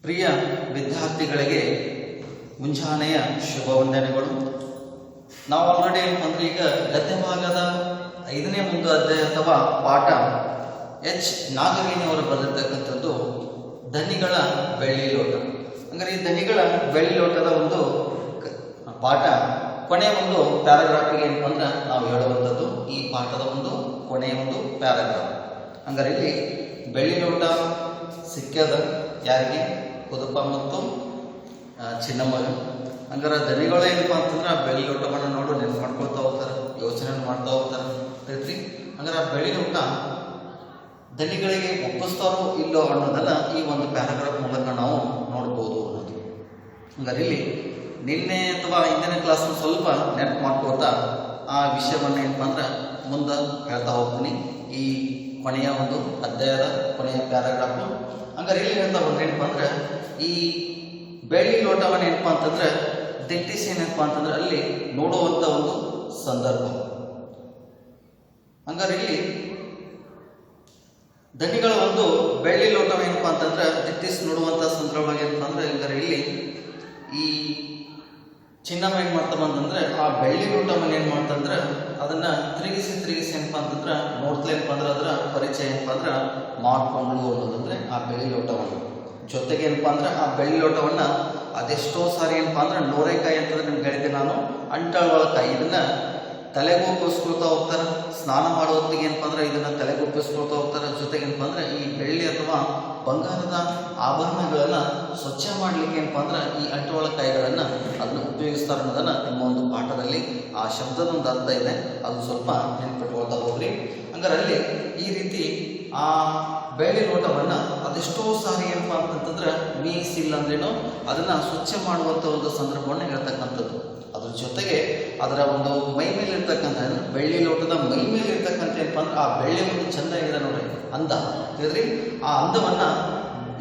ಪ್ರಿಯ ವಿದ್ಯಾರ್ಥಿಗಳಿಗೆ ಮುಂಜಾನೆಯ ಶುಭ ವಂದನೆಗಳು. ನಾವು ಆಲ್ರೆಡಿ ಏನಂದ್ರೆ ಈಗ ಗದ್ಯ ಭಾಗದ 5ನೇ ಒಂದು ಅಧ್ಯಾಯ ಅಥವಾ ಪಾಠ ಎಚ್ ನಾಗವೇಣಿಯವರು ಬರೆದಿರ್ತಕ್ಕಂಥದ್ದು ಧನಿಗಳ ಬೆಳ್ಳಿ ಲೋಟ. ಅಂದರೆ ಈ ಧನಿಗಳ ಬೆಳ್ಳಿ ಲೋಟದ ಒಂದು ಪಾಠ ಕೊನೆಯ ಒಂದು ಪ್ಯಾರಾಗ್ರಾಫಿಗೆ ಏನಪ್ಪ ಅಂದ್ರೆ ನಾವು ಹೇಳುವಂಥದ್ದು ಈ ಪಾಠದ ಒಂದು ಕೊನೆಯ ಒಂದು ಪ್ಯಾರಾಗ್ರಾಫ್. ಹಂಗಾರೆ ಇಲ್ಲಿ ಬೆಳ್ಳಿ ಲೋಟ ಸಿಕ್ಕದ ಯಾರಿಗೆ? ಕುದುಪ ಮತ್ತು ಚಿನ್ನಮ್ಮಗ. ಹಂಗಾರೆ ಧನಿಗಳು ಏನಪ್ಪ ಅಂತಂದ್ರೆ ಆ ಬೆಳ್ಳಿ ಲೋಟವನ್ನು ನೋಡು ನೆನ್ಪು ಮಾಡ್ಕೊಳ್ತಾ ಹೋಗ್ತಾರೆ, ಯೋಚನೆ ಮಾಡ್ತಾ ಹೋಗ್ತಾರೆ ಹೇಳ್ತಿ. ಹಂಗಾರೆ ಆ ಬೆಳ್ಳಿ ಲೋಟ ಧನಿಗಳಿಗೆ ಒಪ್ಪಿಸ್ತಾರೋ ಇಲ್ಲೋ ಅನ್ನೋದನ್ನ ಈ ಒಂದು ಪ್ಯಾರಾಗ್ರಾಫ್ ಮೂಲಕ ನಾವು ನೋಡ್ಬೋದು ಅನ್ನೋದು. ಹಂಗಾರೆ ಇಲ್ಲಿ ನಿನ್ನೆ ಅಥವಾ ಹಿಂದಿನ ಕ್ಲಾಸ್ ಸ್ವಲ್ಪ ನೆನಪು ಮಾಡ್ಕೋತಾ ಆ ವಿಷಯವನ್ನು ಏನಪ್ಪ ಅಂದ್ರೆ ಮುಂದೆ ಹೇಳ್ತಾ ಹೋಗ್ತೀನಿ ಈ ಕೊನೆಯ ಒಂದು ಅಧ್ಯಾಯದ ಕೊನೆಯ ಪ್ಯಾರಾಗ್ರಾಫ್. ಹಂಗಾರೆ ಇಲ್ಲಿ ಹೇಳ್ತಾ ಹೋದ್ರೆ ಏನಪ್ಪ ಅಂದ್ರೆ ಈ ಬೆಳ್ಳಿ ಲೋಟವನ್ನು ಏನಪ್ಪ ಅಂತಂದ್ರೆ ದಿಟ್ಟಿಸಿ ಏನಪ್ಪ ಅಂತಂದ್ರೆ ಅಲ್ಲಿ ನೋಡುವಂಥ ಒಂದು ಸಂದರ್ಭ. ಹಂಗಾರೆ ಇಲ್ಲಿ ಧನಿಗಳ ಒಂದು ಬೆಳ್ಳಿ ಲೋಟವೇನಪ್ಪ ಅಂತಂದ್ರೆ ದಿಟ್ಟಿಸಿ ನೋಡುವಂಥ ಸಂದರ್ಭ ಏನಪ್ಪ ಅಂದ್ರೆ ಹಂಗಾರೆ ಇಲ್ಲಿ ಈ ಚಿನ್ನಮ್ಮ ಏನು ಮಾಡ್ತಾ ಬಂತಂದ್ರೆ ಆ ಬೆಳ್ಳಿ ಲೋಟವನ್ನು ಏನು ಮಾಡ್ತಂದ್ರೆ ಅದನ್ನ ತಿರುಗಿಸಿ ಏನಪ್ಪ ಅಂತಂದ್ರೆ ನೋಡ್ತಾ ಏನಪ್ಪ ಅಂದ್ರೆ ಅದರ ಪರಿಚಯ ಏನಪ್ಪ ಅಂದ್ರೆ ಮಾಡ್ಕೊಂಡು ಅನ್ನೋದಂದ್ರೆ ಆ ಬೆಳ್ಳಿ ಲೋಟವನ್ನು. ಜೊತೆಗೆ ಏನಪ್ಪ ಅಂದ್ರೆ ಆ ಬೆಳ್ಳಿ ಲೋಟವನ್ನ ಅದೆಷ್ಟೋ ಸಾರಿ ಏನಪ್ಪ ಅಂದ್ರೆ ನೂರೆಕಾಯಿ ಅಂತಂದ್ರೆ ನಿಮ್ಗೆ ಹೇಳಿದ್ದೆ ನಾನು, ಅಂಟಳೊಳಕಾಯಿ. ಇದನ್ನ ತಲೆಗೂ ಉಪಯೋಗಿಸ್ಕೊಳ್ತಾ ಹೋಗ್ತಾರೆ, ಸ್ನಾನ ಮಾಡೋ ಹೊತ್ತಿಗೆ ಏನಪ್ಪ ಅಂದ್ರೆ ಇದನ್ನ ತಲೆಗೂ ಉಪಯೋಗಿಸ್ಕೊಳ್ತಾ ಹೋಗ್ತಾರೆ. ಜೊತೆಗೆ ಏನಪ್ಪ ಅಂದ್ರೆ ಈ ಬೆಳ್ಳಿ ಅಥವಾ ಬಂಗಾರದ ಆಭರಣಗಳನ್ನ ಸ್ವಚ್ಛ ಮಾಡ್ಲಿಕ್ಕೆ ಏನಪ್ಪ ಅಂದ್ರೆ ಈ ಅಂಟೊಳಕಾಯಿಗಳನ್ನ ಅದನ್ನ ಉಪಯೋಗಿಸ್ತಾರೆ ಅನ್ನೋದನ್ನ ನಿಮ್ಮ ಒಂದು ಪಾಠದಲ್ಲಿ ಆ ಶಬ್ದದ ಒಂದು ಅರ್ಥ ಇದೆ, ಅದು ಸ್ವಲ್ಪ ನೆನ್ಪಿಟ್ಕೊಳ್ತಾ ಹೋಗ್ರಿ. ಹಂಗಾರೆ ಅಲ್ಲಿ ಈ ರೀತಿ ಆ ಬೆಳ್ಳಿ ಲೋಟವನ್ನ ಅದೆಷ್ಟೋ ಸಾರಿ ಏನಪ್ಪ ಅಂತಂತಂದ್ರೆ ಮೀಸಿಲ್ಲ ಅಂದ್ರೇನು ಅದನ್ನ ಸ್ವಚ್ಛ ಮಾಡುವಂತ ಒಂದು ಸಂದರ್ಭವನ್ನು ಹೇಳ್ತಕ್ಕಂಥದ್ದು. ಅದ್ರ ಜೊತೆಗೆ ಅದರ ಒಂದು ಮೈ ಮೇಲೆ ಇರ್ತಕ್ಕಂಥ ಬೆಳ್ಳಿ ಲೋಟದ ಮೈ ಮೇಲೆ ಇರ್ತಕ್ಕಂಥ ಏನಪ್ಪ ಅಂದ್ರೆ ಆ ಬೆಳ್ಳಿ ಒಂದು ಚಂದ ಇದೆ ನೋಡ್ರಿ, ಅಂದ ತಿಳಿದ್ರಿ. ಆ ಅಂದವನ್ನ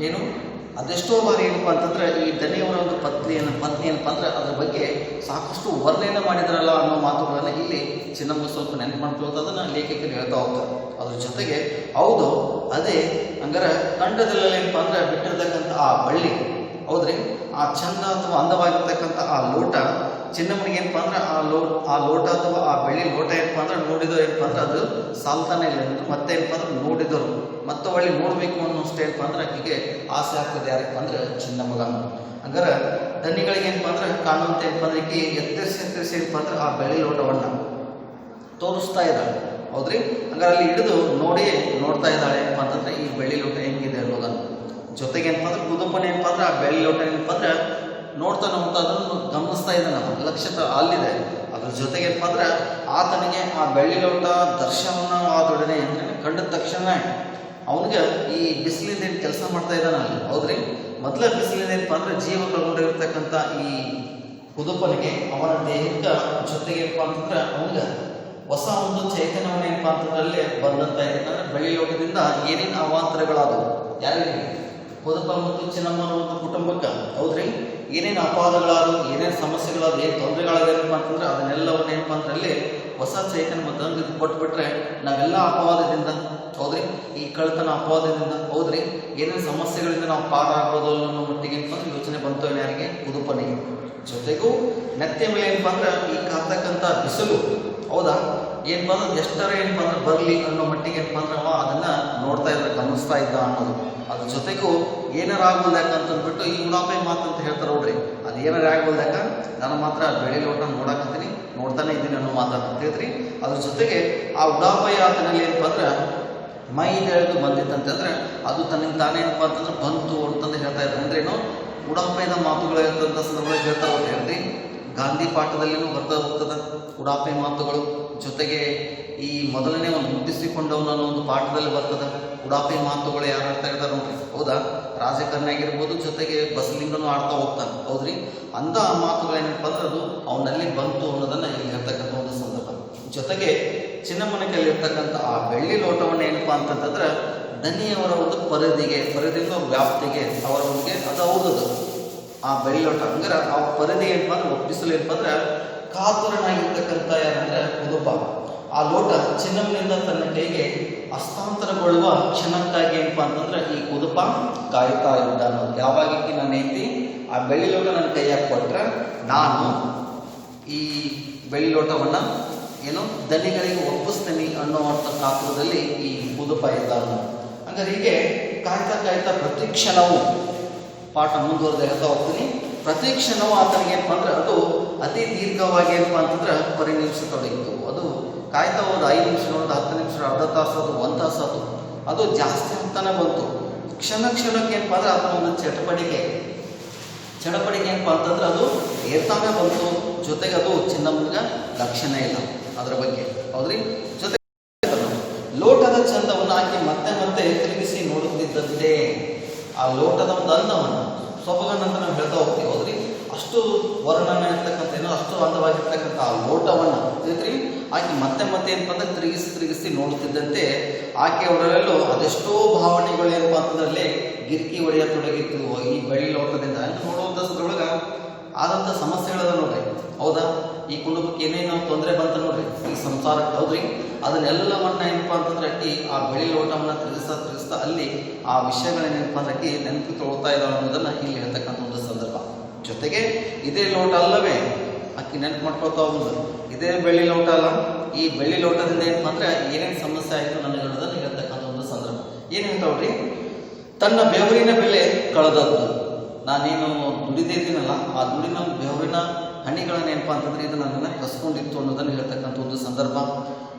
ಏನು ಅದೆಷ್ಟೋ ಬಾರಿ ಏನಪ್ಪ ಅಂತಂದ್ರೆ ಈ ಧನಿಯವರ ಒಂದು ಪತ್ನಿ ಏನಪ್ಪ ಅಂದ್ರೆ ಅದ್ರ ಬಗ್ಗೆ ಸಾಕಷ್ಟು ವರ್ಣನೆ ಮಾಡಿದ್ರಲ್ಲ ಅನ್ನೋ ಮಾತುಗಳನ್ನ ಇಲ್ಲಿ ಚಿನ್ನಮ್ಮ ಸ್ವಲ್ಪ ನೆನಪು ಮಾಡ್ಕೊಳ್ತದನ್ನ ಲೇಖಕರು ಹೇಳ್ತಾ ಹೋಗ್ತಾರೆ. ಅದ್ರ ಜೊತೆಗೆ ಹೌದು ಅದೇ ಹಂಗಾರೆ ಖಂಡದಲ್ಲಿ ಏನಪ್ಪ ಅಂದ್ರೆ ಬಿಟ್ಟಿರ್ತಕ್ಕಂಥ ಆ ಬಳ್ಳಿ ಹೌದ್ರಿ, ಆ ಚಂದ ಅಥವಾ ಅಂದವಾಗಿರ್ತಕ್ಕಂಥ ಆ ಲೋಟ ಚಿನ್ನಮ್ಮನಿಗೆ ಏನಪ್ಪ ಅಂದ್ರೆ ಆ ಲೋಟ ಅಥವಾ ಆ ಬೆಳ್ಳಿ ಲೋಟ ಏನಪ್ಪ ಅಂದ್ರೆ ನೋಡಿದೋ ಏನಪ್ಪ ಅಂದ್ರೆ ಅದು ಸಾಲ್ತಾನೆ ಇಲ್ಲ, ಮತ್ತೆ ಏನಪ್ಪ ಅಂದ್ರೆ ನೋಡಿದರು ಮತ್ತೆ ಒಳ್ಳೆ ನೋಡ್ಬೇಕು ಅನ್ನೋಷ್ಟು ಏನಪ್ಪ ಅಂದ್ರೆ ಆಕೆಗೆ ಆಸೆ ಆಗ್ತದೆ. ಯಾರಪ್ಪ ಅಂದ್ರೆ ಚಿನ್ನಮ್ಮಗ. ಹಂಗಾರೆ ಧನಿಗಳಿಗೆ ಏನಪ್ಪ ಅಂದ್ರೆ ಕಾಣುವಂತ ಏನಪ್ಪ ಅಂದ್ರೆ ಈಕೆ ಎತ್ತರಿಸಿ ಏನಪ್ಪ ಅಂದ್ರೆ ಆ ಬೆಳ್ಳಿ ಲೋಟವನ್ನ ತೋರಿಸ್ತಾ ಇದ್ದಾಳೆ ಹೌದ್ರಿ. ಹಂಗಾರೆ ಅಲ್ಲಿ ಹಿಡಿದು ನೋಡ್ತಾ ಇದ್ದಾಳೆ ಏನಪ್ಪ ಅಂತಂದ್ರೆ ಈ ಬೆಳ್ಳಿ ಲೋಟ ಹೆಂಗಿದೆ ಅನ್ನೋದನ್ನು. ಜೊತೆಗೆ ಏನಪ್ಪ ಅಂದ್ರೆ ಕುದುಪನ ಏನಪ್ಪ ಅಂದ್ರೆ ಆ ಬೆಳ್ಳಿ ಲೋಟ ಏನಪ್ಪ ಅಂದ್ರೆ ನೋಡ್ತಾ ಅದನ್ನು ಗಮನಿಸ್ತಾ ಇದ್ದಾನೆ, ಲಕ್ಷ್ಯ ಅಲ್ಲಿದೆ. ಅದ್ರ ಜೊತೆಗೆ ಏನಪ್ಪ ಅಂದ್ರೆ ಆತನಿಗೆ ಆ ಬೆಳ್ಳಿ ಲೋಟ ದರ್ಶನವಾದೊಡನೆ ಕಂಡ ತಕ್ಷಣ ಅವನಿಗೆ ಈ ಬಿಸಿಲಿಂದ ಏನು ಕೆಲಸ ಮಾಡ್ತಾ ಇದ್ದಾನ ಅಲ್ಲಿ ಹೌದ್ರಿ. ಮೊದಲ ಬಿಸಿಲಿಂದ ಏನಪ್ಪ ಅಂದ್ರೆ ಜೀವ ಕಳ್ಕೊಂಡಿರ್ತಕ್ಕಂಥ ಈ ಕುದುಪನಿಗೆ ಅವನ ದೇಹಕ್ಕೆ ಜೊತೆಗೆ ಏನಪ್ಪ ಅಂತಂದ್ರೆ ಅವನಿಗೆ ಹೊಸ ಒಂದು ಚೈತನ್ಯವನ್ನು ಏನಪ್ಪ ಅಂತಂದ್ರೆ ಅಲ್ಲೇ ಬಂದಂತ ಏನಂದ್ರೆ ಬೆಳ್ಳಿ ಲೋಟದಿಂದ ಏನೇನು ಅವಾಂತರಗಳಾದವು ಯಾರಿಗೆ? ಕುದುಪ ಮತ್ತು ಚಿನ್ನಮ್ಮನ ಒಂದು ಕುಟುಂಬಕ್ಕೆ ಹೌದ್ರಿ. ಏನೇನು ಅಪವಾದಗಳಾದವು, ಏನೇನು ಸಮಸ್ಯೆಗಳಾದ, ಏನು ತೊಂದರೆಗಳಾದೇನಪ್ಪ ಅಂತಂದ್ರೆ ಅದನ್ನೆಲ್ಲವನ್ನ ಏನಪ್ಪ ಅಂದ್ರೆ ಅಲ್ಲಿ ಹೊಸ ಚೈತನ್ಯ ಮತ್ತು ಕೊಟ್ಬಿಟ್ರೆ ನಾವೆಲ್ಲ ಅಪವಾದದಿಂದ ಹೌದ್ರಿ, ಈ ಕಳ್ತನ ಅಪವಾದದಿಂದ ಹೌದ್ರಿ, ಏನೇನು ಸಮಸ್ಯೆಗಳಿಂದ ನಾವು ಪಾರಾಗ್ಬೋದು ಅನ್ನೋ ಮಟ್ಟಿಗೆ ಏನಪ್ಪ ಅಂದ್ರೆ ಯೋಚನೆ ಬಂತು ಯಾರಿಗೆ? ಕುದುಪನಿಗೆ. ಜೊತೆಗೂ ನೆತ್ತೆ ಮೇಲೆ ಏನಪ್ಪ ಅಂದ್ರೆ ಈ ಕಾರ್ತಕ್ಕಂಥ ಬಿಸಿಲು ಹೌದಾ ಏನಪ್ಪ ಅಂದ್ರೆ ಎಷ್ಟರ ಏನಪ್ಪ ಅಂದ್ರೆ ಬರಲಿ ಅನ್ನೋ ಮಟ್ಟಿಗೆ ಏನಪ್ಪ ಅಂದ್ರೆ ಅವ ಅದನ್ನ ನೋಡ್ತಾ ಇದ್ದ, ಗಮನಿಸ್ತಾ ಇದ್ದ ಅನ್ನೋದು. ಅದ್ರ ಜೊತೆಗೂ ಏನಾರ ಆಗ್ಬೋದಾಕ ಅಂತಂದ್ಬಿಟ್ಟು ಈ ಉಡಾಪೆ ಮಾತು ಅಂತ ಹೇಳ್ತಾರೆ ನೋಡ್ರಿ, ಅದು ಏನಾರ ಆಗ್ಬೋದಾಕ ನಾನು ಮಾತ್ರ ಬೆಳ್ಳಿ ಲೋಟ ನೋಡಾಕತ್ತೀನಿ, ನೋಡ್ತಾನೆ ಇದ್ದೀನಿ ಅನ್ನೋ ಮಾತನ್ನ ತಿಳಿದ್ರಿ. ಅದ್ರ ಜೊತೆಗೆ ಆ ಉಡಾಪೆಯ ಆತನಲ್ಲಿ ಏನಪ್ಪ ಅಂದ್ರೆ ಮೈದೆಳೆದು ಬಂದಿತ್ತಂತಂದ್ರೆ ಅದು ತನಗೆ ತಾನೇ ಏನಪ್ಪ ಅಂತಂದ್ರೆ ಬಂತು ಅಂತಂದು ಹೇಳ್ತಾ ಇದ್ದಾರೆ. ಅಂದ್ರೆ ಏನು ಉಡಾಪೆಯ ಮಾತುಗಳು ಇರ್ತಂಥ ಸಂದರ್ಭ ಹೇಳ್ತಾ ಹೋಗ್ರಿ. ಗಾಂಧಿ ಪಾಠದಲ್ಲಿನೂ ಬರ್ತಾ ಹೋಗ್ತದ ಉಡಾಪೆ ಮಾತುಗಳು. ಜೊತೆಗೆ ಈ ಮೊದಲನೇ ಒಂದು ಮುಟ್ಟಿಸಿಕೊಂಡವನ ಅನ್ನೋ ಒಂದು ಪಾಠದಲ್ಲಿ ಬರ್ತದ ಉಡಾಪೆ ಮಾತುಗಳು ಯಾರು ಆಡ್ತಾ ಇರ್ತಾರೆ ನೋಡ್ರಿ ಹೌದಾ. ರಾಜಕಾರಣಿ ಆಗಿರ್ಬೋದು, ಜೊತೆಗೆ ಬಸಲಿಂಗನೂ ಆಡ್ತಾ ಹೋಗ್ತಾನೆ ಹೌದ್ರಿ. ಅಂತ ಆ ಮಾತುಗಳು ಏನಪ್ಪ ಅಂದ್ರೆ ಅದು ಅವನಲ್ಲಿ ಬಂತು ಅನ್ನೋದನ್ನ ಇಲ್ಲಿ ಹೇಳ್ತಕ್ಕಂಥ ಒಂದು ಸಂದರ್ಭ. ಜೊತೆಗೆ ಚಿನ್ನಮ್ಮನ ಕೈಯಲ್ಲಿ ಇರ್ತಕ್ಕಂಥ ಆ ಬೆಳ್ಳಿ ಲೋಟವನ್ನು ಏನಪ್ಪ ಅಂತಂದ್ರೆ ಧನಿಯವರ ಒಂದು ಪರಿಧಿಯಿಂದ ವ್ಯಾಪ್ತಿಗೆ ಅವರ ಒಂದಿಗೆ ಅದು ಹೌದದು ಆ ಬೆಳ್ಳಿ ಲೋಟ. ಹಂಗಾರೆ ಆ ಪರಿಧಿ ಏನಪ್ಪ ಅಂದ್ರೆ ಒಪ್ಪಿಸಲು ಏನಪ್ಪ ಅಂದ್ರೆ ಕಾತುರನಾಗಿರ್ತಕ್ಕಂಥ ಯಾರಂದ್ರೆ ಕುದುಪ. ಆ ಲೋಟ ಚಿನ್ನಮ್ನಿಂದ ತನ್ನ ಕೈಗೆ ಹಸ್ತಾಂತರಗೊಳ್ಳುವ ಕ್ಷಣಕ್ಕಾಗಿ ಏನಪ್ಪ ಅಂತಂದ್ರೆ ಈ ಕುದುಪ ಕಾಯುತ್ತಾ ಇದ್ದ ಅನ್ನೋದು. ಯಾವಾಗ ನನ್ನ ಹೆಂಡತಿ ಆ ಬೆಳ್ಳಿ ಲೋಟ ನನ್ನ ಕೈಯಾಗಿ ಕೊಟ್ರೆ ನಾನು ಈ ಬೆಳ್ಳಿ ಲೋಟವನ್ನು ಏನು ದನಿಗಳಿಗೆ ಒಪ್ಪಿಸ್ತೀನಿ ಅನ್ನುವಂಥ ಕಾತುರದಲ್ಲಿ ಈ ಕುದುಪ ಇದ್ದ ಅನ್ನೋದು. ಹಂಗಾರೆ ಹೀಗೆ ಕಾಯ್ತಾ ಕಾಯ್ತಾ ಪ್ರತಿ ಕ್ಷಣವೂ ಪಾಠ ಮುಂದುವರೆದ ಹೇಳ್ತಾ ಹೋಗ್ತೀನಿ. ಪ್ರತಿ ಕ್ಷಣವೂ ಆತನಿಗೆ ಏನಪ್ಪ ಅಂದ್ರೆ ಅದು ಅತಿ ದೀರ್ಘವಾಗಿ ಏನಪ್ಪ ಅಂತಂದ್ರೆ ಪರಿಣಿಮಿಸತೊಡಗಿತು. ಅದು ಕಾಯ್ತಾ ಹೋದ 5 ನಿಮಿಷ ನೋಡಿದ 10 ನಿಮಿಷ, ಅರ್ಧ ತಾಸು, ಅದು 1 ತಾಸು, ಅದು ಜಾಸ್ತಿ ಆಗ್ತಾನೆ ಬಂತು. ಕ್ಷಣಕ್ಕೆ ಏನಪ್ಪ ಅಂದ್ರೆ ಅದನ್ನ ಒಂದು ಚಟಪಟಿಕೆ ಏನಪ್ಪ ಅಂತಂದ್ರೆ ಅದು ಏರ್ತಾನೆ ಬಂತು. ಜೊತೆಗೆ ಅದು ಚಿನ್ನಮ್ಮನಿಗೆ ಲಕ್ಷಣ ಇಲ್ಲ ಅದರ ಬಗ್ಗೆ, ಹೌದ್ರಿ. ಜೊತೆಗೆ ಲೋಟದ ಚಂದವನ್ನು ಆಕೆ ಮತ್ತೆ ಮತ್ತೆ ತಿರುಗಿಸಿ ನೋಡುತ್ತಿದ್ದಂತೆ ಆ ಲೋಟದ ಒಂದು ಅಂದವನ್ನು ಸೊಬಗನ್ನಂತ ನಾವು ಹೇಳ್ತಾ ಹೋಗ್ತೀವಿ, ಹೌದ್ರಿ. ಅಷ್ಟು ವರ್ಣನೆ ಇರ್ತಕ್ಕಂಥ ಏನೋ ಅಷ್ಟು ಅಂದವಾಗಿರ್ತಕ್ಕಂಥ ಆ ಲೋಟವನ್ನು ತಿಳಿದ್ರಿ ಆಕೆ ಮತ್ತೆ ಮತ್ತೆ ಏನಪ್ಪ ಅಂದ್ರೆ ತಿರುಗಿಸಿ ನೋಡುತ್ತಿದ್ದಂತೆ ಆಕೆ ಅವರಲ್ಲೂ ಅದೆಷ್ಟೋ ಭಾವನೆಗಳು ಏನಪ್ಪ ಅಂತಂದ್ರೆ ಗಿರ್ಕಿ ಹೊಡೆಯತೊಡಗಿತ್ತು ಈ ಬೆಳ್ಳಿ ಲೋಟದಿಂದ. ಅಲ್ಲಿ ನೋಡುವಂಥ ಸಂದರ್ಭದೊಳಗೆ ಆದಂಥ ಸಮಸ್ಯೆಗಳದ ನೋಡ್ರಿ, ಹೌದಾ. ಈ ಕುಟುಂಬಕ್ಕೆ ಏನೇನೋ ತೊಂದರೆ ಬಂತ ನೋಡ್ರಿ ಈ ಸಂಸಾರಕ್ಕೆ, ಹೌದ್ರಿ. ಅದನ್ನೆಲ್ಲವನ್ನ ಏನಪ್ಪ ಅಂತಂದ್ರೆ ಅಕ್ಕಿ ಆ ಬೆಳ್ಳಿ ಲೋಟವನ್ನು ತಿರುಗಿಸ್ತಾ ಅಲ್ಲಿ ಆ ವಿಷಯಗಳೇನಪ್ಪ ಅಂದ್ರೆ ಅಕ್ಕಿ ನೆನಪು ತೊಗೊಳ್ತಾ ಇದ್ದಾಳೆ ಅನ್ನೋದನ್ನ ಇಲ್ಲಿ ಹೇಳ್ತಕ್ಕಂಥ ಒಂದು ಸಂದರ್ಭ. ಜೊತೆಗೆ ಇದೇ ಲೋಟ ಅಲ್ಲವೇ ಅಕ್ಕಿ ನೆನಪು ಮಾಡ್ಕೊಳ್ತಾ ಹೋಗುದು, ಇದೇ ಬೆಳ್ಳಿ ಲೋಟ ಅಲ್ಲ, ಈ ಬೆಳ್ಳಿ ಲೋಟದಿಂದ ಏನಪ್ಪ ಅಂದ್ರೆ ಏನೇನು ಸಮಸ್ಯೆ ಆಯಿತು ನನಗೆ ಹೇಳೋದನ್ನ ಹೇಳ್ತಕ್ಕಂಥ ಒಂದು ಸಂದರ್ಭ. ಏನು ಹೇಳ್ತಾವ್ರಿ, ತನ್ನ ಬೆವರಿನ ಬೆಲೆ ಕಳೆದದ್ದು. ನಾನೇನು ದುಡಿದಿದ್ದೀನಲ್ಲ ಆ ದುಡಿನ ಬೆವರಿನ ಹನಿಗಳನ್ನ ಏನಪ್ಪ ಅಂತಂದ್ರೆ ಇದು ನನ್ನನ್ನು ಕಸ್ಕೊಂಡಿತ್ತು ಅನ್ನೋದನ್ನು ಹೇಳ್ತಕ್ಕಂಥ ಒಂದು ಸಂದರ್ಭ.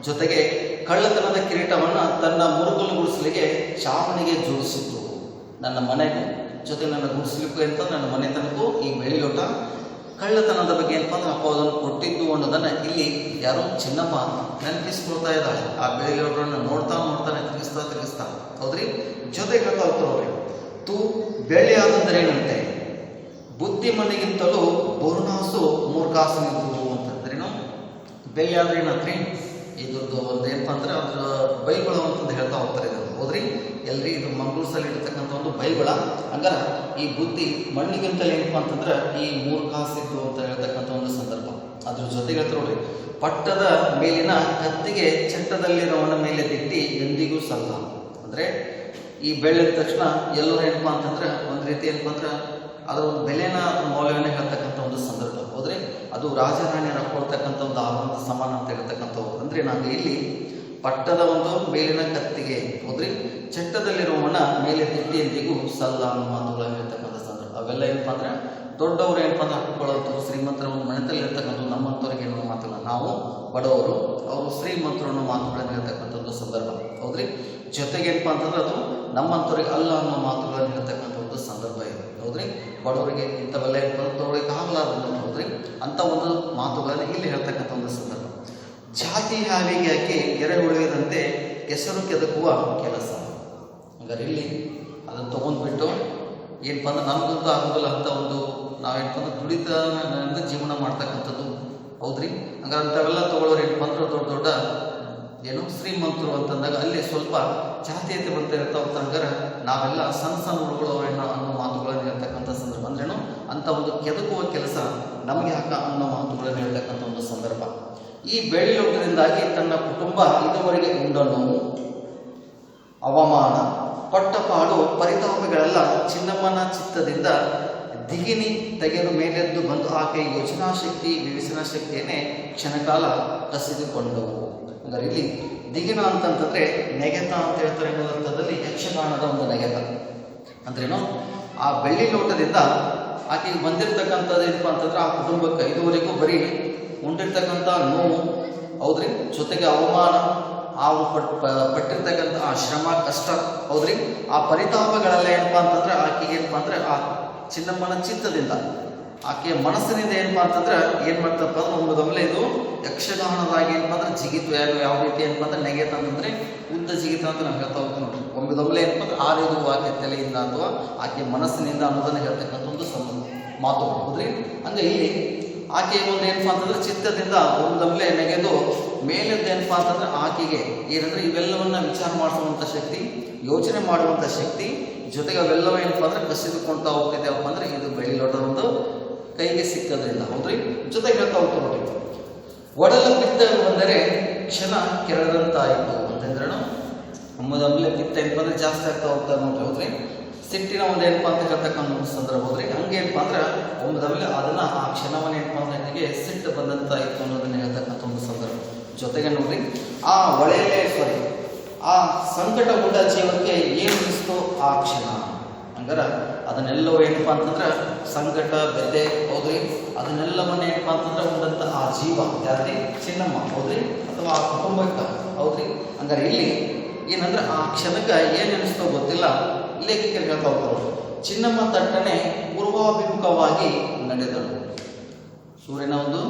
ಜೊತೆಗೆ ಕಳ್ಳತನದ ಕಿರೀಟವನ್ನು ತನ್ನ ಮುರುಗಲುಗೊಳಿಸಲಿಗೆ ಚಾವಣಿಗೆ ಜೋಡಿಸಿತ್ತು. ನನ್ನ ಮನೆಗೂ ಜೊತೆ ನನ್ನ ಗುಡಿಸಲಿಕ್ಕೂ ಅಂತ ನನ್ನ ಮನೆತನಕ್ಕೂ ಈ ಬೆಳ್ಳಿ ಲೋಟ ಕಳ್ಳತನದ ಬಗ್ಗೆ ಏನಪ್ಪ ಅಂದ್ರೆ ಅಪ್ಪ ಅದನ್ನು ಕೊಟ್ಟಿದ್ದು ಅನ್ನೋದನ್ನು ಇಲ್ಲಿ ಯಾರೋ ಚಿನ್ನಮ್ಮ ನೆನಪಿಸ್ಕೊಳ್ತಾ ಇದ್ದಾಳೆ. ಆ ಬೆಳ್ಳಿ ಲೋಟವನ್ನು ನೋಡ್ತಾನೆ ತಿರುಗಿಸ್ತಾ, ಹೌದ್ರಿ. ಜೊತೆಗೆ ಹೇಳ್ತಾ ಹೋಗ್ತಾ ನೋಡ್ರಿ, ತೂ ಬೆಳ್ಳಿ ಆದದ್ದರೇನಂತೆ ಬುದ್ಧಿ ಮನೆಗಿಂತಲೂ ಬೋರ್ನಾಸು ಮೂರ್ಖಾಸನಿದ್ದು ಅಂತಂದ್ರೇನು. ಬೆಳ್ಳಿ ಆದ್ರೆ ಏನಂತ್ರಿ, ಇದ್ರದ್ದು ಒಂದು ಏನಪ್ಪ ಅಂದ್ರೆ ಅದ್ರ ಬೈಬಳ ಅಂತಂದು ಹೇಳ್ತಾ ಹೋಗ್ತಾರೆ ಇದನ್ನು, ಹೌದ್ರಿ. ಎಲ್ರಿ ಇದು ಮಂಗಳೂರಲ್ಲಿ ಇರ್ತಕ್ಕಂಥ ಒಂದು ಬೈಬಳ. ಹಂಗಾರ ಈ ಬುದ್ಧಿ ಮಣ್ಣಿಗಿಂತಲೇ ಏನಪ್ಪ ಅಂತಂದ್ರೆ ಈ ಮೂರ್ಖಾಸಿದ್ದು ಅಂತ ಹೇಳ್ತಕ್ಕಂಥ ಒಂದು ಸಂದರ್ಭ. ಅದ್ರ ಜೊತೆಗೆ ಹೇಳ್ತಾರೆ ನೋಡ್ರಿ, ಪಟ್ಟದ ಮೇಲಿನ ಕತ್ತಿಗೆ ಚಟ್ಟದಲ್ಲಿರೋವನ ಮೇಲೆ ದಿಟ್ಟಿ ಎಂದಿಗೂ ಸಲ್ಲ. ಅಂದ್ರೆ ಈ ಬೆಳ್ಳಿದ ತಕ್ಷಣ ಎಲ್ಲರೂ ಏನಪ್ಪ ಅಂತಂದ್ರೆ ಒಂದು ರೀತಿ ಏನಪ್ಪ ಅಂದ್ರೆ ಅದರ ಒಂದು ಬೆಲೆನ ಮೌಲ್ಯವನ್ನ ಹೇಳ್ತಕ್ಕಂಥ ಒಂದು ಸಂದರ್ಭ, ಹೌದ್ರಿ. ಅದು ರಾಜರಾಣಿಯರು ಹಾಕೊಳ್ತಕ್ಕಂಥ ಒಂದು ಆಭರಣದ ಸಮಾನ ಅಂತ ಹೇಳ್ತಕ್ಕಂಥವು. ಅಂದ್ರೆ ನಾನು ಇಲ್ಲಿ ಪಟ್ಟದ ಒಂದು ಮೇಲಿನ ಕತ್ತಿಗೆ, ಹೌದ್ರಿ, ಚಟ್ಟದಲ್ಲಿರುವವನ ಮೇಲೆ ದಿಟ್ಟಿ ಎಂದಿಗೂ ಸಲ್ಲ ಅನ್ನೋ ಮಾತುಗಳನ್ನು ಹೇಳ್ತಕ್ಕಂಥ ಸಂದರ್ಭ. ಅವೆಲ್ಲ ಏನಪ್ಪ ಅಂದ್ರೆ ದೊಡ್ಡವರು ಏನಪ್ಪ ಅಂದ್ರೆ ಹಾಕೊಳ್ಳೋದು, ಶ್ರೀಮಂತರ ಒಂದು ಮನೆತಲ್ಲಿ ಇರ್ತಕ್ಕಂಥ ನಮ್ಮಂಥವ್ರಿಗೆ ಏನೋ ಮಾತಲ್ಲ, ನಾವು ಬಡವರು, ಅವರು ಶ್ರೀಮಂತರು ಅನ್ನೋ ಮಾತುಗಳನ್ನು ಹೇಳ್ತಕ್ಕಂಥ ಒಂದು ಸಂದರ್ಭ, ಹೌದ್ರಿ. ಜೊತೆಗೆ ಏನಪ್ಪ ಅಂತಂದ್ರೆ ಅದು ನಮ್ಮಂಥವ್ರಿಗೆ ಅಲ್ಲ ಅನ್ನೋ ಮಾತುಗಳನ್ನು ಹೇಳ್ತಕ್ಕಂಥ ಒಂದು ಸಂದರ್ಭ ಇದೆ, ಹೌದ್ರಿ. ಬಡವರಿಗೆ ಇಂಥವೆಲ್ಲ ತಗೊಳ್ಳಿಕ್ಕೆ ಆಗಲಾರ್ದು, ಹೌದ್ರಿ. ಅಂತ ಒಂದು ಮಾತುಗಳನ್ನು ಇಲ್ಲಿ ಹೇಳ್ತಕ್ಕಂಥ ಒಂದು ಸಂದರ್ಭ. ಜಾತಿ ಹಾವಿಗೆ ಹಾಕಿ ಎರೆ ಉಳಿಯದಂತೆ ಹೆಸರು ಕೆದಕುವ ಕೆಲಸ. ಹಂಗಾರೆ ಇಲ್ಲಿ ಅದನ್ನು ತೊಗೊಂಡ್ಬಿಟ್ಟು ಏನಪ್ಪ ಅಂದ್ರೆ ನಮಗಂತೂ ಆಗೋದಿಲ್ಲ ಅಂತ ಒಂದು ನಾವೇನಪ್ಪ ಅಂದ್ರೆ ದುಡಿತದಿಂದ ಜೀವನ ಮಾಡ್ತಕ್ಕಂಥದ್ದು, ಹೌದ್ರಿ. ಹಂಗಾರೆ ಅಂಥವೆಲ್ಲ ತೊಗೊಳ್ಳೋರು ಏನಪ್ಪ ಅಂದ್ರೆ ದೊಡ್ಡ ಏನು ಶ್ರೀಮಂತರು ಅಂತಂದಾಗ ಅಲ್ಲಿ ಸ್ವಲ್ಪ ಜಾತೀಯತೆ ಬರ್ತಾ ಇರ್ತಾ ಹೋಗ್ತಾರೆ. ನಾವೆಲ್ಲ ಸಣ್ಣ ಹುಡುಗರು ಅನ್ನೋ ಮಾತುಗಳನ್ನು ಹೇಳ್ತಕ್ಕಂಥ ಸಂದರ್ಭ. ಅಂದ್ರೇನು ಅಂತ ಒಂದು ಕೆದಕುವ ಕೆಲಸ ನಮಗೆ ಹಾಕ ಅನ್ನೋ ಮಾತುಗಳನ್ನು ಹೇಳ್ತಕ್ಕಂಥ ಒಂದು ಸಂದರ್ಭ. ಈ ಬೆಳ್ಳಿ ಲೋಟದಿಂದಾಗಿ ತನ್ನ ಕುಟುಂಬ ಇದುವರೆಗೆ ಉಂಡ ನೋವು, ಅವಮಾನ, ಪಟ್ಟಪಾಡು, ಪರಿತಾಪಗಳೆಲ್ಲ ಚಿನ್ನಮ್ಮನ ಚಿತ್ತದಿಂದ ದಿಗಿನಿ ತೆಗೆದು ಮೇಲೆದ್ದು ಬಂದು ಆಕೆ ಯೋಚನಾ ಶಕ್ತಿ, ವಿವೇಚನಾ ಶಕ್ತಿಯನ್ನೇ ಕ್ಷಣಕಾಲ ಕಸಿದುಕೊಂಡವು. ಅಂದರೆ ಇಲ್ಲಿ ದಿಗಿನ ಅಂತಂತಂದ್ರೆ ನೆಗೆತ ಅಂತ ಹೇಳ್ತಾರೆ ಅನ್ನೋದರ್ಥದಲ್ಲಿ ಯಕ್ಷಗಾನದ ಒಂದು ನೆಗೆತ. ಅಂದ್ರೇನು, ಆ ಬೆಳ್ಳಿ ಲೋಟದಿಂದ ಆಕೆಗೆ ಬಂದಿರತಕ್ಕಂಥದ್ದು ಏನಪ್ಪ ಅಂತಂದ್ರೆ ಆ ಕುಟುಂಬಕ್ಕೆ ಇದುವರೆಗೂ ಬರೀ ಉಂಡಿರ್ತಕ್ಕಂಥ ನೋವು, ಹೌದ್ರಿ. ಜೊತೆಗೆ ಅವಮಾನ, ಅವರು ಪಟ್ಟಿರ್ತಕ್ಕಂಥ ಆ ಶ್ರಮ, ಕಷ್ಟ, ಹೌದ್ರಿ. ಆ ಪರಿತಾಪಗಳೆಲ್ಲ ಏನಪ್ಪ ಅಂತಂದ್ರೆ ಆಕೆಗೆ ಏನಪ್ಪ ಅಂದ್ರೆ ಆ ಚಿನ್ನಮ್ಮನ ಚಿತ್ತದಿಂದ ಆಕೆಯ ಮನಸ್ಸಿನಿಂದ ಏನಪ್ಪ ಅಂತಂದ್ರೆ ಏನು ಮಾಡ್ತಪ್ಪ ಅಂದ್ರೆ ಒಮ್ಮೆ ಇದು ಯಕ್ಷಗಾನದಾಗಿ ಏನಪ್ಪ ಅಂದ್ರೆ ಜಿಗಿತು. ಯಾವ ರೀತಿ ಏನಪ್ಪ ಅಂದ್ರೆ ನೆಗೆತ ಅಂತಂದ್ರೆ ಉದ್ದ ಜಿಗಿತ ಅಂತ ನಾವು ಹೇಳ್ತಾ ಹೋಗ್ತೀವಿ ನೋಡ್ರಿ. ಒಮ್ಮೆ ಏನಪ್ಪ ಅಂದ್ರೆ ಆರಿದು ಆಕೆ ತಲೆಯಿಂದ ಅಥವಾ ಆಕೆಯ ಮನಸ್ಸಿನಿಂದ ಅನ್ನೋದನ್ನ ಹೇಳ್ತಕ್ಕಂಥ ಒಂದು ಮಾತು, ಹೌದ್ರಿ. ಹಂಗೆ ಇಲ್ಲಿ ಆಕೆ ಒಂದು ಏನಪ್ಪ ಅಂತಂದ್ರೆ ಚಿತ್ತದಿಂದ ಒಂದೊಮ್ಮೆ ನೆಗೆದು ಮೇಲಿಂದ ಏನಪ್ಪ ಅಂತಂದ್ರೆ ಆಕೆಗೆ ಏನಂದ್ರೆ ಇವೆಲ್ಲವನ್ನ ವಿಚಾರ ಮಾಡುವಂಥ ಶಕ್ತಿ, ಯೋಚನೆ ಮಾಡುವಂಥ ಶಕ್ತಿ, ಜೊತೆಗೆ ಅವೆಲ್ಲವೂ ಏನಪ್ಪ ಅಂದ್ರೆ ಕಸಿದುಕೊಳ್ತಾ ಹೋಗ್ತಿದ್ದೇವಪ್ಪ ಅಂದ್ರೆ ಇದು ಬೆಳ್ಳಿ ಲೋಟ ಒಂದು ಕೈಗೆ ಸಿಕ್ಕದ್ರಿಂದ, ಹೌದ್ರಿ. ಜೊತೆಗೆ ಹೇಳ್ತಾ ಹೋಗ್ತಾ ನೋಡಿ, ಒಡಲ ಬಿದ್ದ ಬಂದರೆ ಕ್ಷಣ ಕೆರಳದಂತಾಯಿತು ಅಂತಂದ್ರೇನು ಒಮ್ಮೊಮ್ಮೆ ಪಿತ್ತ ಏನಪ್ಪ ಅಂದ್ರೆ ಜಾಸ್ತಿ ಆಗ್ತಾ ಹೋಗ್ತಾ ನೋಡ್ರಿ ಹೌದ್ರಿ. ಸಿಟ್ಟಿನ ಒಂದು ಏನಪ್ಪ ಅಂತ ಹೇಳ್ತಕ್ಕಂಥ ಒಂದು ಸಂದರ್ಭ ಹೋದ್ರಿ. ಹಂಗೆ ಏನಪ್ಪ ಅಂದ್ರೆ ಒಮ್ಮೊಮ್ಮೆ ಅದನ್ನ ಆ ಕ್ಷಣವನ್ನ ಏನಪ್ಪ ಅಂದ್ರೆ ನನಗೆ ಸಿಟ್ಟು ಬಂದಂತಾಯಿತು ಅನ್ನೋದನ್ನ ಹೇಳ್ತಕ್ಕಂಥ ಒಂದು ಸಂದರ್ಭ. ಜೊತೆಗೆ ನೋಡ್ರಿ ಆ ಒಳೆಯಲ್ಲೇ ಆ ಸಂಕಟಗೊಂಡ ಜೀವಕ್ಕೆ ಏನು ಅನಿಸ್ತು ಆ ಕ್ಷಣ ಹಂಗಾರ ಅದನ್ನೆಲ್ಲವೂ ಏನಪ್ಪ ಅಂತಂದ್ರೆ ಸಂಕಟ ಬೆದ್ದೆ ಹೌದ್ರಿ ಅದನ್ನೆಲ್ಲವನ್ನ ಏನಪ್ಪ ಅಂತಂದ್ರೆ ಉಂಡಂತ ಆ ಜೀವ ಯಾರ್ರಿ ಚಿನ್ನಮ್ಮ ಹೌದ್ರಿ ಅಥವಾ ಆ ಕುಟುಂಬಕ್ಕೆ ಹೌದ್ರಿ. ಹಂಗಾರೆ ಇಲ್ಲಿ ಏನಂದ್ರೆ ಆ ಕ್ಷಣಕ್ಕೆ ಏನು ಅನಿಸ್ತೋ ಗೊತ್ತಿಲ್ಲ. ಲೇಖಕರು ಹೇಳ್ತಾ ಹೋಗ್ತಾರೆ ಚಿನ್ನಮ್ಮ ತಟ್ಟನೆ ಪೂರ್ವಾಭಿಮುಖವಾಗಿ ನಡೆದಳು. ಸೂರ್ಯನ ಒಂದು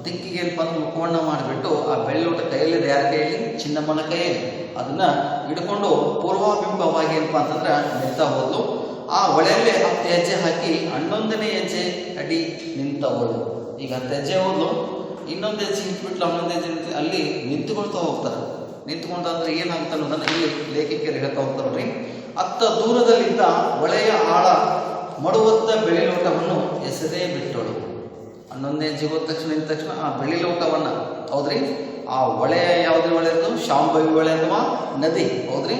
ದಿಕ್ಕಿಗೆ ಏನಪ್ಪ ಅಂದ್ರೆ ಮುಖವನ್ನ ಮಾಡಿಬಿಟ್ಟು ಆ ಬೆಳ್ಳೋಟ ಕೈಯಲ್ಲಿದೆ ಯಾರ ಕೈಯಲ್ಲಿ ಚಿನ್ನಮ್ಮನ ಕೈಯಲ್ಲಿ ಅದನ್ನ ಹಿಡ್ಕೊಂಡು ಪೂರ್ವಾಭಿಮುಖವಾಗಿ ಏನಪ್ಪ ಅಂತಂದ್ರೆ ನಿಂತ ಹೋದ್ಲು. ಆ ಒಳೆಯಲ್ಲೇ 10 ಹೆಜ್ಜೆ ಹಾಕಿ 11ನೇ ಹೆಜ್ಜೆ ಅಡಿ ನಿಂತವಳು. ಈಗ 10 ಹೆಜ್ಜೆ ಹೋದ್ಲು, ಇನ್ನೊಂದು ಹೆಜ್ಜೆ ನಿಂತ್ಬಿಟ್ಲು, 11 ಹೆಜ್ಜೆ ನಿಂತು ಅಲ್ಲಿ ನಿಂತುಕೊಳ್ತಾ ಹೋಗ್ತಾರೆ. ನಿಂತ್ಕೊಂಡ್ರೆ ಏನಾಗುತ್ತೆ ಅನ್ನೋದನ್ನ ಇಲ್ಲಿ ಲೇಖಕರು ಹೇಳ್ತಾ ಹೋಗ್ತಾರ್ರಿ. ಅತ್ತ ದೂರದಲ್ಲಿದ್ದ ಒಳೆಯ ಆಳ ಮಡುವತ್ತ ಬೆಳ್ಳಿ ಲೋಟವನ್ನು ಎಸೆದೇ ಬಿಟ್ಟಳು. 11ನೇ ಹೆಜ್ಜೆ ಹೋದ ತಕ್ಷಣ ನಿಂತ ತಕ್ಷಣ ಆ ಬೆಳ್ಳಿ ಲೋಟವನ್ನ ಹೌದ್ರಿ ಆ ಒಳೆಯ ಯಾವುದೇ ಒಳೆ ಇರ್ತದೆ ಶಾಂಭವಿ ಒಳೆ ಅಥವಾ ನದಿ ಹೌದ್ರಿ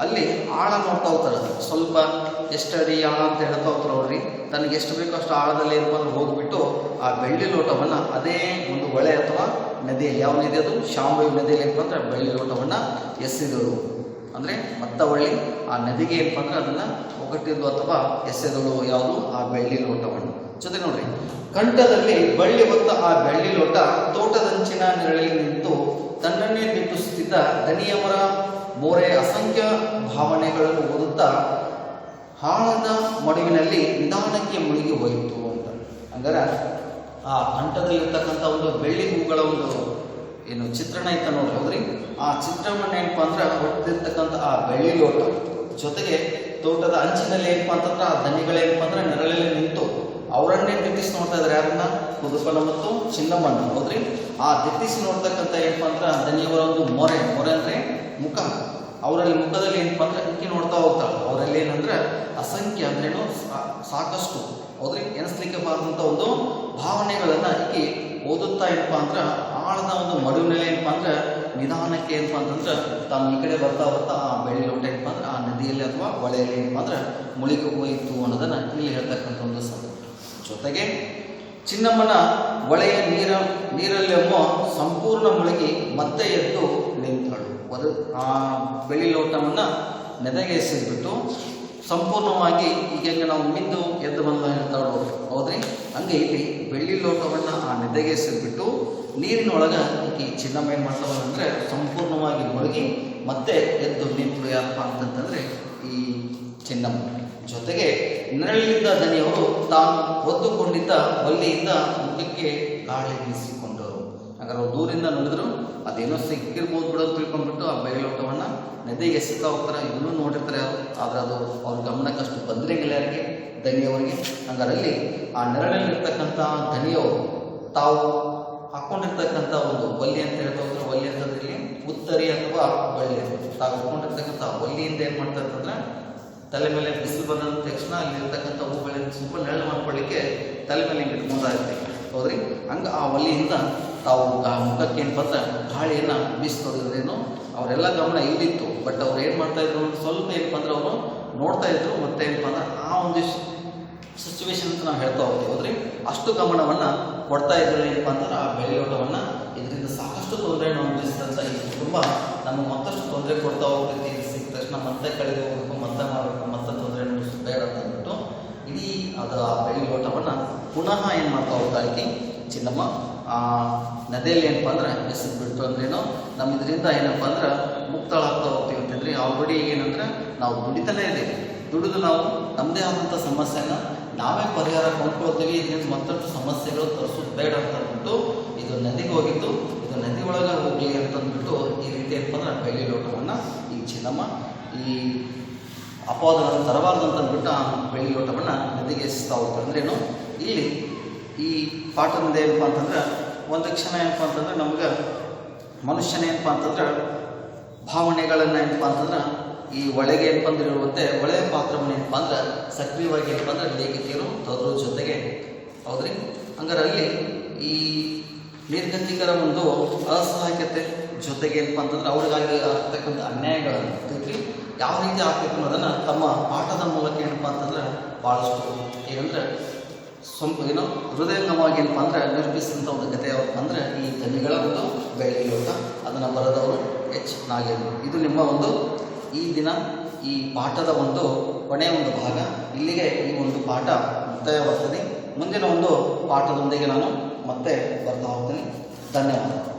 ಅಲ್ಲಿ ಆಳ ನೋಡ್ತಾ ಹೋಗ್ತಾರೆ. ಸ್ವಲ್ಪ ಎಷ್ಟು ಅಡಿ ಆಳ ಅಂತ ಹೇಳ್ತಾ ಹೋಗ್ತಾರೆ ಅವ್ರಿ. ತನಗೆ ಎಷ್ಟು ಬೇಕೋ ಅಷ್ಟು ಆಳದಲ್ಲಿ ಏನಪ್ಪ ಅಂದ್ರೆ ಹೋಗ್ಬಿಟ್ಟು ಆ ಬೆಳ್ಳಿ ಲೋಟವನ್ನು ಅದೇ ಒಂದು ಹೊಳೆ ಅಥವಾ ನದಿಯಲ್ಲಿ ಯಾವ ನದಿ ಅದು ಶಾಂಭವಿ ನದಿಯಲ್ಲಿ ಏನಪ್ಪ ಅಂದ್ರೆ ಬೆಳ್ಳಿ ಲೋಟವನ್ನು ಎಸೆದಳು. ಅಂದರೆ ಮತ್ತ ಒಳ್ಳಿ ಆ ನದಿಗೆ ಏನಪ್ಪ ಅಂದ್ರೆ ಅದನ್ನು ಒಗಟಿದ್ದು ಅಥವಾ ಎಸೆದಳು ಯಾವುದು ಆ ಬೆಳ್ಳಿ ಲೋಟವನ್ನು. ಜೊತೆ ನೋಡ್ರಿ ಕಂಠದಲ್ಲಿ ಬಳ್ಳಿ ಹೊತ್ತ ಆ ಬೆಳ್ಳಿ ಲೋಟ ತೋಟದಂಚಿನ ನೆರಳಲ್ಲಿ ನಿಂತು ತನ್ನನ್ನೇ ದಿಟ್ಟಿಸುತ್ತಿದ್ದ ದಣಿಯವರ ಮೋರೆ ಅಸಂಖ್ಯ ಭಾವನೆಗಳನ್ನು ಓದುತ್ತಾ ಹಾಳದ ಮಡುವಿನಲ್ಲಿ ನಿಧಾನಕ್ಕೆ ಮುಳುಗಿ ಹೋಯಿತು ಅಂತ. ಹಂಗಾರೆ ಆ ಕಂಠದಲ್ಲಿರ್ತಕ್ಕಂಥ ಒಂದು ಬೆಳ್ಳಿ ಹೂಗಳ ಒಂದು ಏನು ಚಿತ್ರಣ ಇತ್ತ ನೋಡ್ರಿ ಹೌದ್ರಿ. ಆ ಚಿತ್ರವನ್ನು ಏನಪ್ಪ ಅಂದ್ರೆ ಹೊಡೆದಿರ್ತಕ್ಕಂಥ ಆ ಬೆಳ್ಳಿ ಲೋಟ ಜೊತೆಗೆ ತೋಟದ ಅಂಚಿನಲ್ಲಿ ಏನಪ್ಪ ಅಂತಂದ್ರೆ ಆ ದನಿಗಳೇನಪ್ಪ ಅಂದ್ರೆ ನೆರಳಲ್ಲಿ ನಿಂತು ಅವರನ್ನೇ ದಿಟ್ಟಿಸಿ ನೋಡ್ತಾ ಇದ್ದಾರೆ. ಯಾರನ್ನ ಕುದುಪನ ಮತ್ತು ಚಿನ್ನಮ್ಮನ ಹೌದ್ರಿ. ಆ ದಿಟ್ಟಿಸಿ ನೋಡ್ತಕ್ಕಂಥ ಏನಪ್ಪ ಅಂದ್ರೆ ದನಿಯವರ ಒಂದು ಮೊರೆ ಅಂದ್ರೆ ಮುಖ. ಅವರಲ್ಲಿ ಮುಖದಲ್ಲಿ ಏನಪ್ಪ ಅಂದ್ರೆ ಇಕ್ಕಿ ನೋಡ್ತಾ ಹೋಗ್ತಾಳೆ. ಅವರಲ್ಲಿ ಏನಂದ್ರೆ ಅಸಂಖ್ಯ ಅಂದ್ರೇನು ಸಾಕಷ್ಟು ಹೌದ್ರಿ ಎನಿಸ್ಲಿಕ್ಕೆ ಬಾರದಂಥ ಒಂದು ಭಾವನೆಗಳನ್ನ ಇಕ್ಕಿ ಓದುತ್ತಾ ಏನಪ್ಪ ಅಂದ್ರೆ ಆಳದ ಒಂದು ಮಡುವಿನಲ್ಲಿ ಏನಪ್ಪ ಅಂದ್ರೆ ನಿಧಾನಕ್ಕೆ ಏನಪ್ಪ ಅಂತಂದ್ರೆ ತಾನು ಈ ಕಡೆ ಬರ್ತಾ ಆ ಬೆಳ್ಳಿ ಲೋಟ ಏನಪ್ಪ ಅಂದ್ರೆ ಆ ನದಿಯಲ್ಲಿ ಅಥವಾ ಹೊಳೆಯಲ್ಲಿ ಏನಪ್ಪ ಅಂದ್ರೆ ಮುಳುಗಿ ಹೋಯಿತು ಅನ್ನೋದನ್ನ ಇಲ್ಲಿ ಹೇಳ್ತಕ್ಕಂಥ ಒಂದು ಸಂದರ್ಭ. ಜೊತೆಗೆ ಚಿನ್ನಮ್ಮನ ಹೊಳೆಯ ನೀರಲ್ಲೆಮ್ಮೋ ಸಂಪೂರ್ಣ ಮುಳುಗಿ ಮತ್ತೆ ಎದ್ದು ನಿಂತಳು. ಆ ಬೆಳ್ಳಿ ಲೋಟವನ್ನು ನೆದೆಗೆ ಎಸೆದ್ಬಿಟ್ಟು ಸಂಪೂರ್ಣವಾಗಿ ಈಗ ನಾವು ಮಿಂದು ಎದ್ದು ಬಂದ ಹೇಳ್ತಾಳು ಹೌದ್ರಿ. ಹಂಗೆ ಇಲ್ಲಿ ಬೆಳ್ಳಿ ಲೋಟವನ್ನು ಆ ನೆದೆಗೆ ಎಸೆದ್ಬಿಟ್ಟು ನೀರಿನೊಳಗೆ ಈ ಚಿನ್ನಮ್ಮ ಏನು ಮಾಡ್ತಾವ ಅಂದರೆ ಸಂಪೂರ್ಣವಾಗಿ ಮುಳುಗಿ ಮತ್ತೆ ಎದ್ದು ನಿಂತಳು. ಯಾರಪ್ಪ ಅಂತಂತಂದರೆ ಈ ಚಿನ್ನಮ್ಮ. ಜೊತೆಗೆ ನೆರಳಿದ್ದ ದನಿಯವರು ತಾನು ಒದ್ದುಕೊಂಡಿದ್ದ ಒಲ್ಲಿಯಿಂದ ಮುಖಕ್ಕೆ ಗಾಳಿ ಬೀಸಿಕೊಂಡರು. ಹಾಗಾದ್ರೆ ಅವ್ರು ದೂರಿಂದ ನೋಡಿದ್ರು ಅದೇನೋ ಸಿಕ್ಕಿರ್ಬೋದು ಬಿಡೋದು ತಿಳ್ಕೊಂಡ್ಬಿಟ್ಟು ಆ ಬೆಳ್ಳಿ ಲೋಟವನ್ನು ನದಿಗೆ ಎಸಿತಾ ಹೋಗ್ತಾರೆ. ಇದನ್ನು ನೋಡಿರ್ತಾರೆ ಯಾರು, ಆದರೆ ಅದು ಅವ್ರ ಗಮನಕ್ಕಷ್ಟು ಬಂದಿರಂಗಿಲ್ಲ ಯಾರಿಗೆ ದನಿಯವರಿಗೆ. ಹಂಗಾರಲ್ಲಿ ಆ ನೆರಳಲ್ಲಿರ್ತಕ್ಕಂಥ ದನಿಯವರು ತಾವು ಹಾಕ್ಕೊಂಡಿರ್ತಕ್ಕಂಥ ಒಂದು ಒಲ್ಲಿ ಅಂತ ಹೇಳ್ತಾ ಹೋದ್ರೆ ಒಲ್ಲಿ ಅಂತಂದ್ರೆ ಉತ್ತರಿ ಅಥವಾ ಬಳ್ಳಿ ತಾವು ಹಾಕ್ಕೊಂಡಿರ್ತಕ್ಕಂಥ ಒಲ್ಲಿಯಿಂದ ಏನು ಮಾಡ್ತಾರೆ ಅಂತಂದ್ರೆ ತಲೆ ಮೇಲೆ ಬಿಸಿಲು ಬಂದ ತಕ್ಷಣ ಅಲ್ಲಿರ್ತಕ್ಕಂಥ ಹೂಗಳಿಂದ ಸ್ವಲ್ಪ ನೆರಳು ಮಾಡ್ಕೊಳ್ಳಿಕ್ಕೆ ತಲೆ ಮೇಲೆ ಹಿಂಗೆ ಇಟ್ಕೊಂಡಾಗುತ್ತೆ ಹೌದ್ರಿ. ಹಂಗೆ ಆ ಒಲಿಯಿಂದ ತಾವು ಮುಖಕ್ಕೆ ಏನು ಬಂದ ಗಾಳಿಯನ್ನು ಬೀಸ್ತೋದ್ರೇನು ಅವರೆಲ್ಲ ಗಮನ ಇಲ್ಲಿತ್ತು. ಬಟ್ ಅವ್ರು ಏನು ಮಾಡ್ತಾ ಇದ್ರು ಸ್ವಲ್ಪ ಏನಪ್ಪ ಅಂದ್ರೆ ಅವರು ನೋಡ್ತಾ ಇದ್ರು. ಮತ್ತೆ ಏನಪ್ಪ ಅಂದ್ರೆ ಆ ಒಂದು ಸಿಚುವೇಶನ್ ಅಂತ ನಾವು ಹೇಳ್ತಾ ಹೋಗ್ತೀವಿ ಹೌದ್ರಿ. ಅಷ್ಟು ಗಮನವನ್ನು ಕೊಡ್ತಾ ಇದ್ರು ಏನಪ್ಪ ಅಂತಂದ್ರೆ ಆ ಬೆಳ್ಳಿ ಲೋಟವನ್ನು. ಇದರಿಂದ ಸಾಕಷ್ಟು ತೊಂದರೆಯನ್ನು ಅನುಭವಿಸಿದಂಥ ಈ ಕುಟುಂಬ ನಮಗೆ ಮತ್ತಷ್ಟು ತೊಂದರೆ ಕೊಡ್ತಾ ಹೋಗ್ತೈತಿ. ಸಿಕ್ಕ ತಕ್ಷಣ ಮತ್ತೆ ಕಳೆದು ಹೋಗ್ಬೇಕು, ಮತ್ತೆ ಮಾಡಬೇಕು, ಮತ್ತೆ ತೊಂದರೆ ಬೇಡ ಅಂತ ಅಂದ್ಬಿಟ್ಟು ಇಡೀ ಅದು ಆ ಬೆಳ್ಳಿ ಲೋಟವನ್ನು ಪುನಃ ಏನು ಮಾಡ್ತಾ ಹೋಗ್ತಾ ಇದ್ದಿ ಚಿನ್ನಮ್ಮ ಆ ನದಿಯಲ್ಲಿ ಏನಪ್ಪ ಅಂದ್ರೆ ಎಸೆದು ಬಿಟ್ಟು ಅಂದ್ರೇನು ನಮ್ಮ ಇದರಿಂದ ಏನಪ್ಪ ಅಂದ್ರೆ ಮುಕ್ತಳಾಗ್ತಾ ಹೋಗ್ತೀವಿ ಅಂತಂದ್ರೆ ಆಲ್ರೆಡಿ ಏನಂದ್ರೆ ನಾವು ದುಡಿತಾನೇ ಇದ್ದೀವಿ. ದುಡಿದು ನಾವು ನಮ್ಮದೇ ಆದಂಥ ಸಮಸ್ಯೆನ ನಾವೇ ಪರಿಹಾರ ಕೊಂಡ್ಕೊಳ್ತೀವಿ. ಇದರಿಂದ ಮತ್ತಷ್ಟು ಸಮಸ್ಯೆಗಳು ತರಿಸೋದು ಬೇಡ ಅಂತ ಅಂದ್ಬಿಟ್ಟು ಇದು ನದಿಗೆ ಹೋಗಿದ್ದು, ಇದು ನದಿ ಒಳಗೆ ಹೋಗಲಿ ಅಂತಂದ್ಬಿಟ್ಟು ಈ ರೀತಿ ಏನಪ್ಪ ಅಂದ್ರೆ ಬೆಳ್ಳಿ ಲೋಟವನ್ನು ಈ ಚಿನ್ನಮ್ಮ ಈ ಅಪವಾದಗಳನ್ನು ತರಬಾರ್ದು ಅಂತಂದ್ಬಿಟ್ಟು ಆ ಬೆಳ್ಳಿ ಲೋಟವನ್ನು ನದಿಗೆ ಎಸಿಸ್ತಾ ಹೋಗ್ತಾರೆ. ಅಂದ್ರೇನು ಇಲ್ಲಿ ಈ ಪಾಠದಿಂದ ಏನಪ್ಪ ಅಂತಂದ್ರೆ ಒಂದು ಕ್ಷಣ ಏನಪ್ಪ ಅಂತಂದ್ರೆ ನಮ್ಗೆ ಮನುಷ್ಯನ ಏನಪ್ಪ ಅಂತಂದ್ರೆ ಭಾವನೆಗಳನ್ನು ಏನಪ್ಪ ಅಂತಂದ್ರೆ ಈ ಒಳಗೆ ಏನಪ್ಪ ಅಂದ್ರೆ ಇರುವಂತೆ ಒಳ್ಳೆಯ ಪಾತ್ರವನ್ನು ಏನಪ್ಪ ಅಂದ್ರೆ ಸಕ್ರಿಯವಾಗಿ ಏನಪ್ಪ ಅಂದ್ರೆ ಲೇಖಕಿಯರು ಅದ್ರ ಜೊತೆಗೆ ಹೌದ್ರಿ. ಹಂಗಾರೆ ಅಲ್ಲಿ ಈ ನಿರ್ಗತಿಕರ ಒಂದು ಅಸಹಾಯಕತೆ ಜೊತೆಗೆ ಏನಪ್ಪ ಅಂತಂದ್ರೆ ಅವ್ರಿಗಾಗಿ ಆಗ್ತಕ್ಕಂಥ ಅನ್ಯಾಯಗಳನ್ನು ತಿಳ್ರಿ ಯಾವ ರೀತಿ ಆಗ್ಬೇಕು ಅನ್ನೋದನ್ನು ತಮ್ಮ ಪಾಠದ ಮೂಲಕ ಏನಪ್ಪ ಅಂತಂದ್ರೆ ಭಾಳಷ್ಟು ಏನಂದ್ರೆ ಏನೋ ಹೃದಯಂಗಮವಾಗಿ ಏನಪ್ಪ ಅಂದ್ರೆ ನಿರೂಪಿಸಿದಂಥ ಒಂದು ಕಥೆ ಯಾವಪ್ಪ ಅಂದರೆ ಈ ಧನಿಗಳ ಒಂದು ಬೆಳ್ಳಿ ಲೋಟ, ಅದನ್ನು ಬರೆದವರು ಎಚ್ ನಾಗೇಂದ್ರ. ಇದು ನಿಮ್ಮ ಒಂದು ಈ ದಿನ ಈ ಪಾಠದ ಒಂದು ಕೊನೆಯ ಒಂದು ಭಾಗ. ಇಲ್ಲಿಗೆ ಈ ಒಂದು ಪಾಠ ಮುಕ್ತಾಯವಾಗ್ತದೆ. ಮುಂದಿನ ಒಂದು ಪಾಠದೊಂದಿಗೆ ನಾನು ಮತ್ತೆ ಬರ್ತಾ ಹೋಗ್ತೀನಿ. ಧನ್ಯವಾದ.